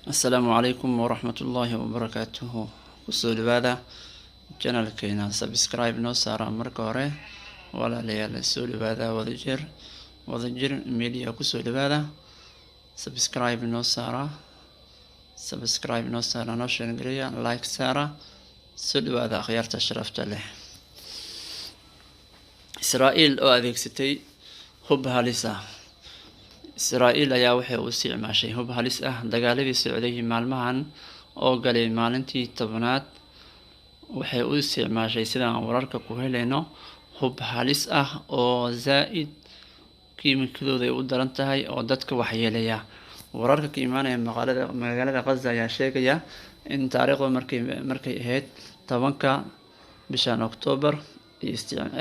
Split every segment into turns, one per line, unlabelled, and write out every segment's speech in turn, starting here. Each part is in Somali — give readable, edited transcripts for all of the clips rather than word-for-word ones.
السلام عليكم ورحمة الله وبركاته. kusoo dhawaada channelkeena subscribe noo saara marka hore walaalayaal soo dhawaada wadajir media kusoo dhawaada subscribe noo saara noo share gareeya like saara soo dhawaada akhyaarta sharafta leh. Israa'iil oo adeegsatay hub halis ah. Israa'iil ayaa waxay u isticmaashay hub halis ah dagaaladii socday maalmahan oo galay maalintii 10aad. waxay u isticmaashay sidaan wararka ku helayno hub halis ah oo zaid kiimikadooda ay u daran tahay oo dadka waxyeelaya. wararka ka imaanaya magaalada Gaza ayaa sheegaya in taariikhdu markay ahayd 10ka bishan October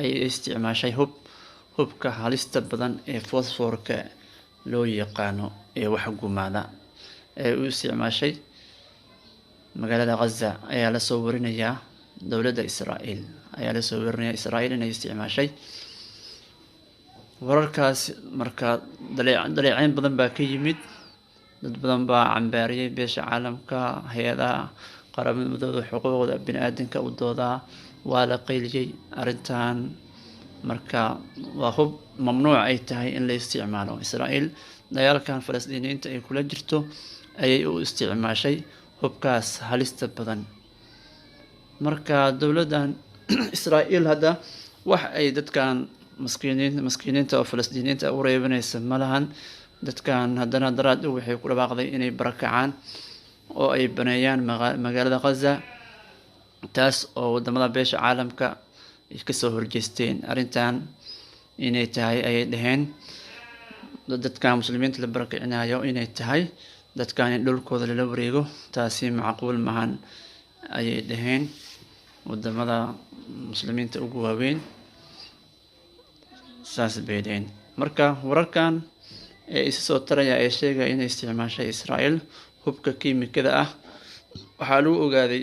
ay isticmaashay hubka halista badan ee phosphorka loo yaqaano ee wax gumaada ee u isticmaashay magaalada Gaza ayaa la soo warinayaa. dowladda Israa'iil ayaa la soo warinaya Israa'iil inay isticmaashay wararkaas. marka dhaleecayn badan baa ka yimid, dad badan baa cambaariyay beesha caalamka, hay'adaha qaramada midoobay xuquuqda bini'aadamka u dooda waa la qayliyay arrintan. marka waa hub mamnuuc ay tahay in la isticmaalo. Israa'iil dagaalkan Falastiiniyiinta ay kula jirto ayay u isticmaashay hubkaas halista badan. marka dowladdan Israa'iil hadda wax ay dadkan maskiiniinta oo Falastiiniyiinta u reebanaysa malahan. dadkan haddana daraad waxay ku dhawaaqday inay barakacaan oo ay baneeyaan magaalada Gaza, taas oo wadamada beesha caalamka ay ka soo horjeesteen arrintan inay tahay ayay dhaheen dadka muslimiinta la barakicinayo inay tahay dadkan in dhulkooda lala wareego, taasi macquul maahan ayay dhaheen wadamada muslimiinta ugu waaweyn. saas bay dhaheen. marka wararkan ee isa soo taraya ay sheegaya inay isticmaashay Israa'iil hubka kiimikada ah waxaa lagu ogaaday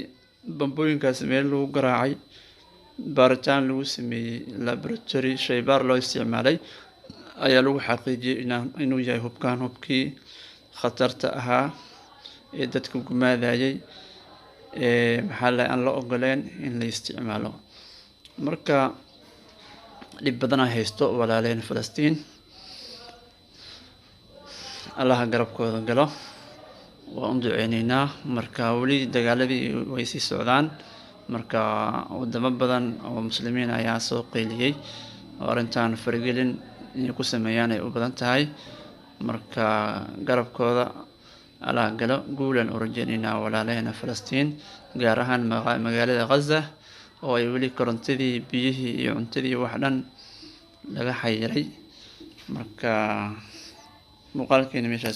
bambooyinkaas meel lagu garaacay, baaritaan lagu sameeyey laboratory shaybaar loo isticmaalay ayaa lagu xaqiijiyay inuu yahay hubkii khatarta ahaa ee dadka gumaadayay aan la ogoleen in la isticmaalo. marka dhib badan haysto walaaleen Falastiin, Allah garabkooda galo, waa u duceynaynaa. marka wali dagaaladii way sii socdaan. marka wadamo badan oo muslimiin ayaa soo qayliyay oo arrintan faragelin inay ku sameeyaan ay u badan tahay. marka garabkooda Allah galo, guulan u rajaynaynaa walaalaheena Falastiin, gaar ahaan magaalada Gaza oo ay weli korontadii, biyihii iyo cuntadii wax dhan laga xayiray. marka muuqaalkeena meeshaas